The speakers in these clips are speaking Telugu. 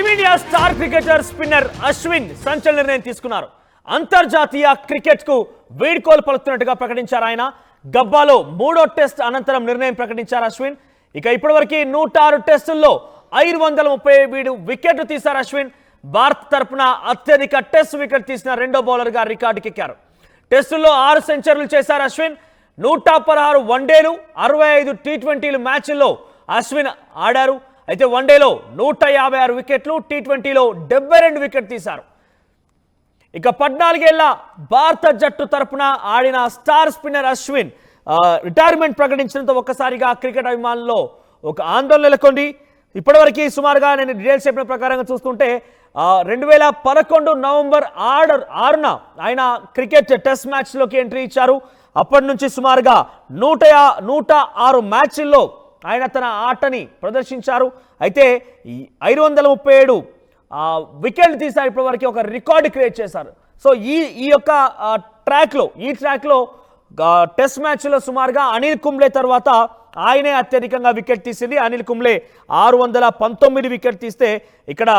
Team India star cricketer spinner Ashwin సంచలన నిర్ణయం తీసుకున్నారు. అంతర్జాతీయ క్రికెట్ కు వీడ్కోలు పలుకుతున్నట్టుగా ప్రకటించారు. ఆయన గబ్బాలో 3వ టెస్ట్ అనంతరం నిర్ణయం ప్రకటించారు అశ్విన్. ఇక ఇప్పటివరకు 106 టెస్టుల్లో 537 వికెట్లు తీశారు అశ్విన్. భారత్ తరపున అత్యధిక టెస్ట్ వికెట్ తీసిన రెండో బౌలర్గా రికార్డుకెక్కారు. టెస్టుల్లో 6 సెంచరీలు చేశారు అశ్విన్. 116 వన్డేలు, 65 టీ20 మ్యాచ్ల్లో అశ్విన్ ఆడారు. అయితే వన్డేలో 156 వికెట్లు, టీ20లో 72 వికెట్ తీశారు. ఇక 14 ఏళ్ల భారత జట్టు తరపున ఆడిన స్టార్ స్పిన్నర్ అశ్విన్ రిటైర్మెంట్ ప్రకటించడంతో ఒక్కసారిగా క్రికెట్ అభిమానుల్లో ఒక ఆందోళన నెలకొంది. ఇప్పటివరకు సుమారుగా నేను డీటెయిల్స్ చెప్పిన ప్రకారంగా చూస్తుంటే 2011 నవంబర్ 6న ఆయన క్రికెట్ టెస్ట్ మ్యాచ్లోకి ఎంట్రీ ఇచ్చారు. అప్పటి నుంచి సుమారుగా 106 మ్యాచ్ల్లో ఆయన తన ఆటని ప్రదర్శించారు. అయితే 537 వికెట్లు తీశారు. ఇప్పటివరకు ఒక రికార్డు క్రియేట్ చేశారు. సో ఈ యొక్క ట్రాక్లో టెస్ట్ మ్యాచ్లో సుమారుగా అనిల్ కుంబ్లే తర్వాత ఆయనే అత్యధికంగా వికెట్ తీసింది. అనిల్ కుంబ్లే 619 వికెట్ తీస్తే ఇక్కడ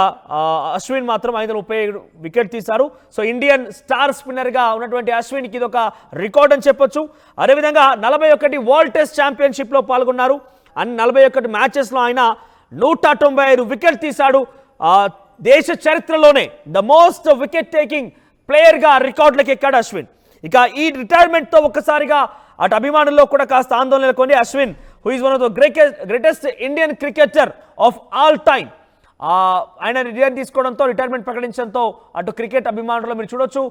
అశ్విన్ మాత్రం 537 వికెట్ తీశారు. సో ఇండియన్ స్టార్ స్పిన్నర్గా ఉన్నటువంటి అశ్విన్కి ఇది ఒక రికార్డ్ అని చెప్పొచ్చు. అదేవిధంగా 41 వరల్డ్ టెస్ట్ ఛాంపియన్షిప్లో పాల్గొన్నారు. 41 మ్యాచెస్లో ఆయన 195 వికెట్ తీశాడు. దేశ చరిత్రలోనే ద మోస్ట్ వికెట్ టేకింగ్ ప్లేయర్గా రికార్డులకు ఎక్కాడు అశ్విన్. ఇక ఈ రిటైర్మెంట్తో ఒక్కసారిగా అటు అభిమానుల్లో కూడా కాస్త ఆందోళన నెలకొంది. Ashwin who is one of the greatest Indian cricketer of all time ఆయన రిటైర్మెంట్ ప్రకటించడంతో అటు క్రికెట్ అభిమానుల్లో మీరు చూడొచ్చు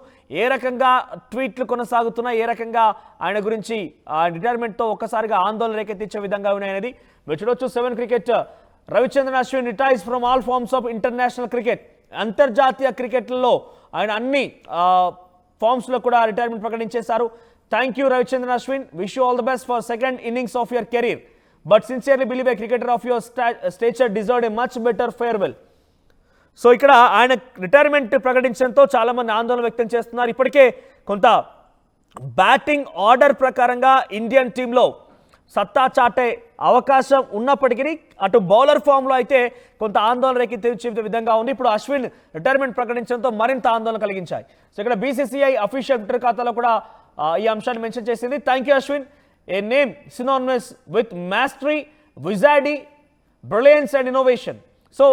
ఏ రకంగా ట్వీట్లు కొనసాగుతున్నాయి, ఏ రకంగా ఆయన గురించి రిటైర్మెంట్తో ఒక్కసారిగా ఆందోళన రేకెత్తించే విధంగా ఉన్నాయనేది మీరు చూడొచ్చు. 7 cricket Ravichandran Ashwin retires from all forms of international cricket. అంతర్జాతీయ క్రికెట్లో ఆయన అన్ని ఫార్మ్స్లో కూడా రిటైర్మెంట్ ప్రకటించేశారు. Thank you Ravichandran Ashwin, wish you all the best for second innings of your career, but sincerely believe a cricketer of your stature deserved a much better farewell. So ఇక్కడ ఆయన రిటైర్మెంట్ ప్రకటించడంతో చాలామంది ఆందోళన వ్యక్తం చేస్తున్నారు. ఇప్పటికే కొంత బ్యాటింగ్ ఆర్డర్ ప్రకారంగా ఇండియన్ టీంలో సత్తా చాటే అవకాశం ఉన్నప్పటికీ అటు బౌలర్ ఫామ్లో అయితే కొంత ఆందోళన రేకెత్తించే విధంగా ఉంది. ఇప్పుడు అశ్విన్ రిటైర్మెంట్ ప్రకటించడంతో మరింత ఆందోళన కలిగించాయి. సో ఇక్కడ బీసీసీఐ అఫీషియల్ ట్విట్టర్ ఖాతాలో కూడా ఈ అంశాన్ని మెన్షన్ చేసింది. Thank you Ashwin, a name synonymous with mastery, wizardry, brilliance and innovation. So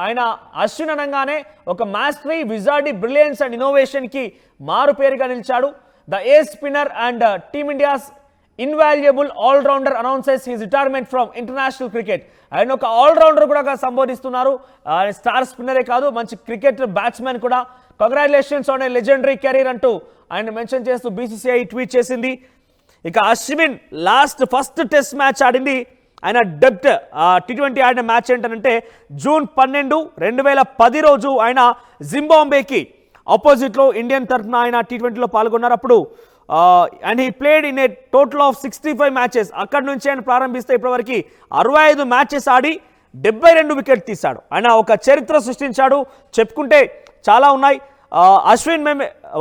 ఆయన అశ్విన్ అనగానే ఒక మాస్టరీ, విజాడీ, బ్రిలియన్స్ అండ్ ఇన్నోవేషన్కి మారు పేరుగా నిలిచాడు. The a spinner and team India's invaluable allrounder announces his retirement from international cricket. ఆయన ఒక ఆల్రౌండర్ కూడా సంబోధిస్తున్నారు. స్టార్ స్పిన్నరే కాదు, మంచి క్రికెట్ బ్యాట్స్మెన్ కూడా. Congratulations on a legendary career అంటూ ఆయన మెన్షన్ చేస్తూ బీసీసీఐ ట్వీట్ చేసింది. ఇక అశ్విన్ ఫస్ట్ టెస్ట్ మ్యాచ్ ఆడింది ఆయన డెబ్ట్ టీ20 ఆడిన మ్యాచ్ ఏంటంటే జూన్ 12, 2010 రోజు ఆయన జింబాబ్వేకి ఆపోజిట్లో ఇండియన్ తరఫున ఆయన టీ20లో పాల్గొన్నారు. అప్పుడు and he played in a total of 65 matches. అక్కడి నుంచి ఆయన ప్రారంభిస్తే ఇప్పటివరకు 65 మ్యాచెస్ ఆడి 72 వికెట్ తీశాడు. ఆయన ఒక చరిత్ర సృష్టించాడు. చెప్పుకుంటే చాలా ఉన్నాయి. Ashwin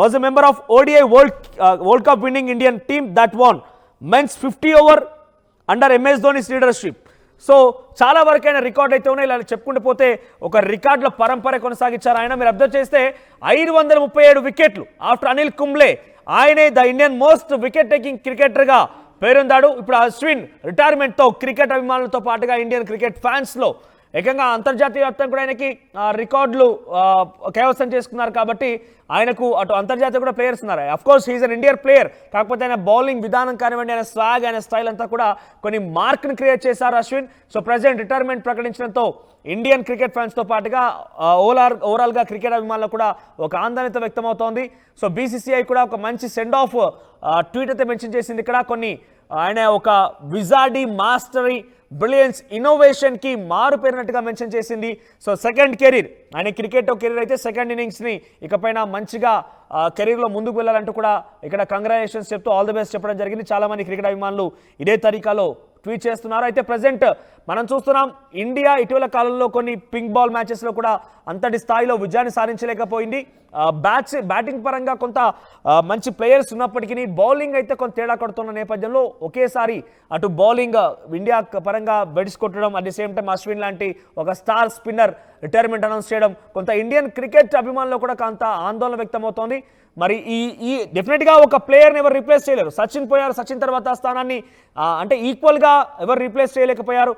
was a member of ODI world cup winning Indian team that won men's 50 over under MS Dhoni's leadership. So చాలా వరకు అయిన రికార్డ్ అయితే ఉన్నాయి. ఇలా చెప్పుకుంటూ పోతే ఒక రికార్డుల పరంపర కొనసాగించారు ఆయన. మీరు అబ్జర్వ్ చేస్తే 537 వికెట్లు ఆఫ్టర్ అనిల్ కుంబ్లే. ఆయనే the Indian most wicket taking క్రికెటర్గా పేరొందాడు. ఇప్పుడు అశ్విన్ రిటైర్మెంట్తో క్రికెట్ అభిమానులతో పాటుగా ఇండియన్ క్రికెట్ ఫ్యాన్స్లో ఏకంగా అంతర్జాతీయ వ్యాప్తంగా కూడా ఆయనకి రికార్డులు కైవసం చేసుకున్నారు. కాబట్టి ఆయనకు అటు అంతర్జాతీయ కూడా ప్లేయర్స్ ఉన్నారు. Of course he's an Indian player. కాకపోతే ఆయన బౌలింగ్ విధానం కానివ్వండి, ఆయన స్వాగ్, ఆయన స్టైల్ అంతా కూడా కొన్ని మార్క్ని క్రియేట్ చేశారు అశ్విన్. సో ప్రజెంట్ రిటైర్మెంట్ ప్రకటించడంతో ఇండియన్ క్రికెట్ ఫ్యాన్స్తో పాటుగా ఓవరాల్గా క్రికెట్ అభిమానులు కూడా ఒక ఆందోళన వ్యక్తమవుతోంది. సో బీసీసీఐ కూడా ఒక మంచి సెండ్ ఆఫ్ ట్వీట్ అయితే మెన్షన్ చేసింది. ఇక్కడ కొన్ని ఆయన ఒక విజాడీ, మాస్టరీ, బ్రిలియన్స్, ఇన్నోవేషన్కి మారు పేరినట్టుగా మెన్షన్ చేసింది. సో సెకండ్ కెరీర్ ఆయన క్రికెట్ కెరీర్ అయితే సెకండ్ ఇన్నింగ్స్ని ఇకపైన మంచిగా కెరీర్లో ముందుకు వెళ్ళాలంటూ కూడా ఇక్కడ కంగ్రాచులేషన్స్ చెప్తూ ఆల్ ది బెస్ట్ చెప్పడం జరిగింది. చాలామంది క్రికెట్ అభిమానులు ఇదే తరీకాలో ట్వీట్ చేస్తున్నారు. అయితే ప్రజెంట్ మనం చూస్తున్నాం ఇండియా ఇటీవల కాలంలో కొన్ని పింక్ బాల్ మ్యాచెస్లో కూడా అంతటి స్థాయిలో విజయాన్ని సాధించలేకపోయింది. బ్యాటింగ్ పరంగా కొంత మంచి ప్లేయర్స్ ఉన్నప్పటికీ బౌలింగ్ అయితే కొంత తేడా కొడుతున్న నేపథ్యంలో ఒకేసారి అటు బౌలింగ్ ఇండియా పరంగా బెడ్స్ కొట్టడం, at the same time Ashwin లాంటి ఒక స్టార్ స్పిన్నర్ రిటైర్మెంట్ అనౌన్స్ చేయడం కొంత ఇండియన్ క్రికెట్ అభిమానులు కూడా కొంత ఆందోళన వ్యక్తమవుతోంది. మరి ఈ డెఫినెట్గా ఒక ప్లేయర్ని ఎవరు రీప్లేస్ చేయలేరు. సచిన్ పోయారు, సచిన్ తర్వాత స్థానాన్ని అంటే ఈక్వల్గా ఎవరు రీప్లేస్ చేయలేకపోయారు.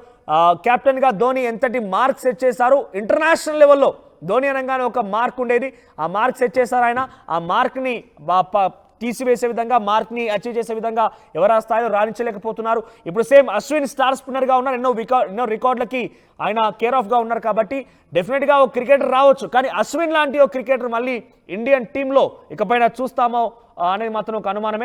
కెప్టెన్గా ధోని ఎంతటి మార్క్ సెట్ చేశారు, ఇంటర్నేషనల్ లెవెల్లో ధోని అనగానే ఒక మార్క్ ఉండేది, ఆ మార్క్ సెట్ చేశారు ఆయన. ఆ మార్క్ని తీసివేసే విధంగా, మార్క్ని అచీవ్ చేసే విధంగా ఎవరు ఆ స్థాయిలో రాణించలేకపోతున్నారు. ఇప్పుడు సేమ్ అశ్విన్ స్టార్ స్పిన్నర్గా ఉన్నారు, ఎన్నో రికార్డులకి ఆయన కేర్ ఆఫ్గా ఉన్నారు. కాబట్టి డెఫినెట్గా ఒక క్రికెటర్ రావచ్చు, కానీ అశ్విన్ లాంటి ఒక క్రికెటర్ మళ్ళీ ఇండియన్ టీంలో ఇకపైన చూస్తామో అనేది మాత్రం ఒక అనుమానమే.